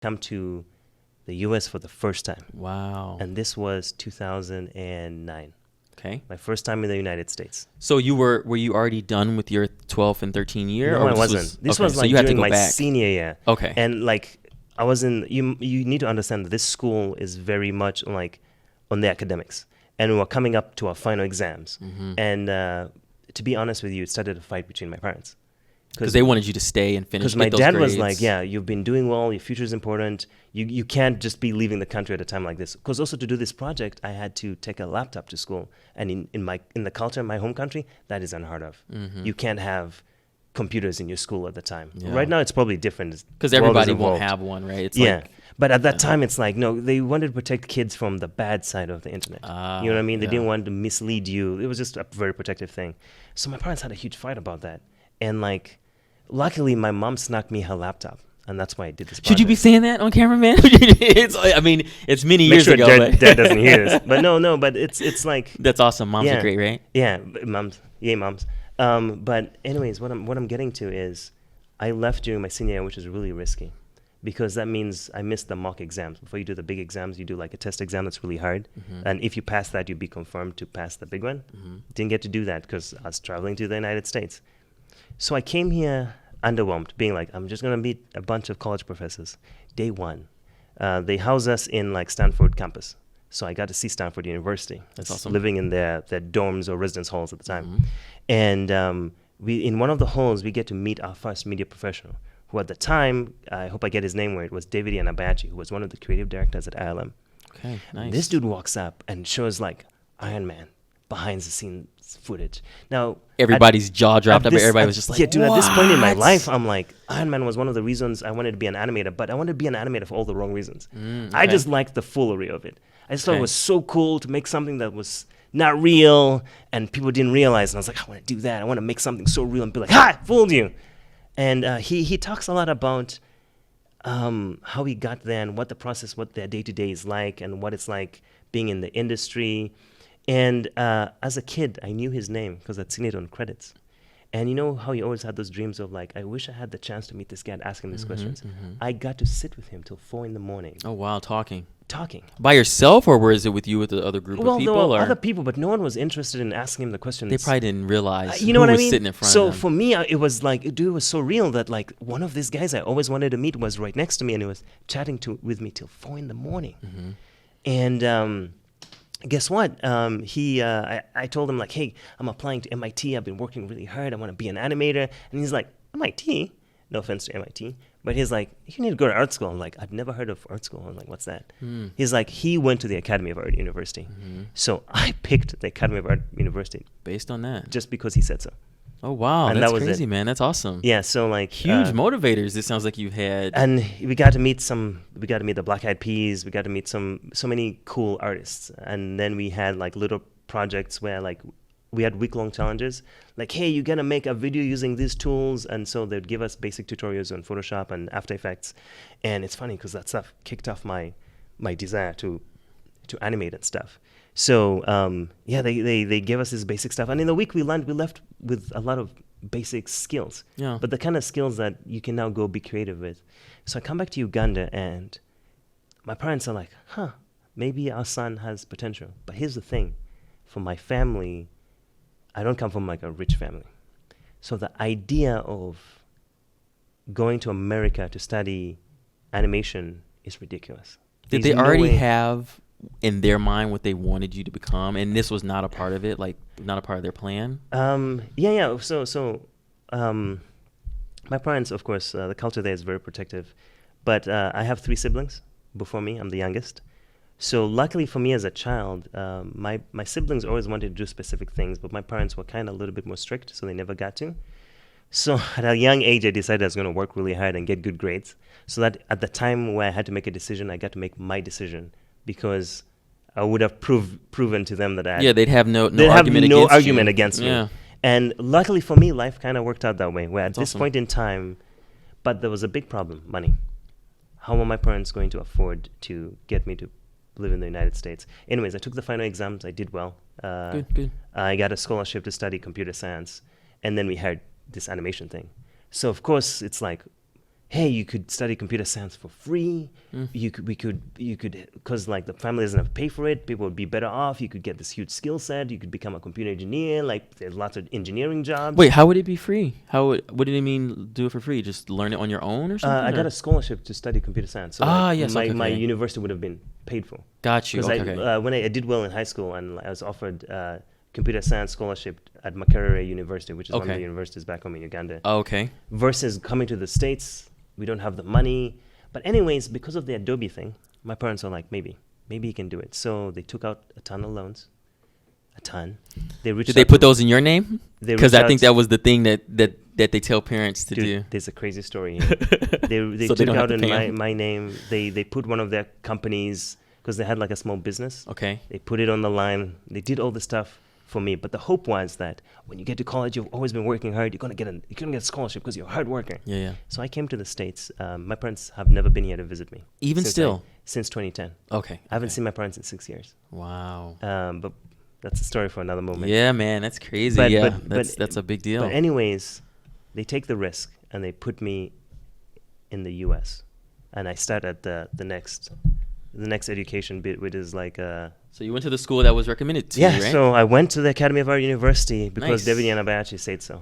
come to the U.S. for the first time. Wow. And this was 2009. Okay. My first time in the United States. So were you already done with your 12th and 13 year? No, or I this wasn't. This okay, was so like you had to during go my back. senior year. Okay. And like I was in, you need to understand that this school is very much like on the academics. And we were coming up to our final exams. Mm-hmm. And to be honest with you, it started a fight between my parents. Because they wanted you to stay and finish. Because my those dad grades. was like, yeah, you've been doing well, your future is important. You can't just be leaving the country at a time like this. Because also to do this project, I had to take a laptop to school. And in the culture in my home country, that is unheard of. Mm-hmm. You can't have computers in your school at the time. Yeah. Right now, it's probably different. Because everybody won't have one, right? It's yeah. like, But at that time, it's like, no, they wanted to protect kids from the bad side of the internet. You know what I mean? They didn't want to mislead you. It was just a very protective thing. So my parents had a huge fight about that. And like, luckily, my mom snuck me her laptop. And that's why I did this project. Should you be saying that on camera, man? It's many years ago. Dad doesn't hear this. But no, but it's like. That's awesome. Moms are great, right? Yeah, moms. Yay, moms. But anyways, what I'm getting to is I left during my senior year, which is really risky. Because that means I missed the mock exams. Before you do the big exams, you do like a test exam that's really hard. Mm-hmm. And if you pass that, you'll be confirmed to pass the big one. Mm-hmm. Didn't get to do that because I was traveling to the United States. So I came here underwhelmed, being like, I'm just going to meet a bunch of college professors. Day one, they house us in like Stanford campus. So I got to see Stanford University. That's awesome. Living in their dorms or residence halls at the time. Mm-hmm. And we in one of the halls, we get to meet our first media professional, who at the time, I hope I get his name right, was David Yanabachi, who was one of the creative directors at ILM. Okay, nice. This dude walks up and shows like Iron Man behind the scenes footage. Now everybody's jaw dropped up. Everybody was just like, yeah, dude, what? At this point in my life, I'm like, Iron Man was one of the reasons I wanted to be an animator, but I wanted to be an animator for all the wrong reasons. Okay. I just liked the foolery of it. I just thought it was so cool to make something that was not real and people didn't realize. And I was like, I want to do that. I want to make something so real and be like, ha, fooled you. And he talks a lot about how he got there and what the process, what their day-to-day is like and what it's like being in the industry. And as a kid, I knew his name because I'd seen it on credits. And you know how he always had those dreams of like, I wish I had the chance to meet this guy and ask him these questions. Mm-hmm. I got to sit with him till 4 a.m. Oh, wow, talking. By yourself, or was it with you with the other group of people? Well, there were other people, but no one was interested in asking him the questions. They probably didn't realize you know who what was I mean? sitting in front of them. So for me, it was like, dude, it was so real that like one of these guys I always wanted to meet was right next to me and he was chatting with me till 4 a.m. Mm-hmm. And guess what? I told him like, hey, I'm applying to MIT. I've been working really hard. I want to be an animator. And he's like, MIT? No offense to MIT. But he's like, you need to go to art school. I'm like, I've never heard of art school. I'm like, what's that? He's like, he went to the Academy of Art University. Mm-hmm. So I picked the Academy of Art University. Based on that? Just because he said so. Oh, wow. And that's crazy, man. That's awesome. Yeah, so like... Huge motivators it sounds like you've had. And we got to meet the Black Eyed Peas. We got to meet so many cool artists. And then we had like little projects where like we had week-long challenges. Like, hey, you got to make a video using these tools. And so they'd give us basic tutorials on Photoshop and After Effects. And it's funny because that stuff kicked off my desire to animate and stuff. So they gave us this basic stuff, and in the week we left with a lot of basic skills. Yeah. But the kind of skills that you can now go be creative with. So I come back to Uganda, and my parents are like, maybe our son has potential. But here's the thing, for my family, I don't come from like a rich family, so the idea of going to America to study animation is ridiculous. Did they already have in their mind what they wanted you to become, and this was not a part of it, like not a part of their plan? Yeah. So my parents, of course, the culture there is very protective, but I have 3 siblings before me. I'm the youngest. So luckily for me as a child, my siblings always wanted to do specific things, but my parents were kind of a little bit more strict, so they never got to. So at a young age, I decided I was going to work really hard and get good grades, so that at the time where I had to make a decision, I got to make my decision, because I would have proven to them that they'd have no argument against me. And luckily for me, life kind of worked out that way, where at this point in time, but there was a big problem, money. How were my parents going to afford to get me to live in the United States? Anyways, I took the final exams. I did well. Good. I got a scholarship to study computer science, and then we had this animation thing. So of course, it's like, hey, you could study computer science for free. You could, because like the family doesn't have to pay for it. People would be better off. You could get this huge skill set. You could become a computer engineer. Like there's lots of engineering jobs. Wait, how would it be free? What did it mean? Do it for free? Just learn it on your own or something? I got a scholarship to study computer science. So yes, my okay. university would have been paid for. Got you. Because Okay. when I did well in high school and I was offered computer science scholarship at Makerere University, which is one of the universities back home in Uganda. Okay. Versus coming to the States, we don't have the money. But anyways, because of the Adobe thing, my parents were like, maybe you can do it. So they took out a ton of loans. A ton. Did they put those in your name? Because I think that was the thing that they tell parents to do. There's a crazy story here. They So took don't have out to pay in my name. They put one of their companies, because they had like a small business. Okay. They put it on the line. They did all the stuff for me. But the hope was that when you get to college, you've always been working hard. You're gonna get a scholarship because you're a hard worker. Yeah. So I came to the States. My parents have never been here to visit me. Even still? Since 2010. Okay. I haven't seen my parents in 6 years. Wow. But that's a story for another moment. Yeah, man, that's crazy. That's a big deal. But anyways, they take the risk and they put me in the U.S. and I start at the next education bit, which is like So you went to the school that was recommended to you, right? So I went to the Academy of Art University because Nice. David Yanabayashi said so.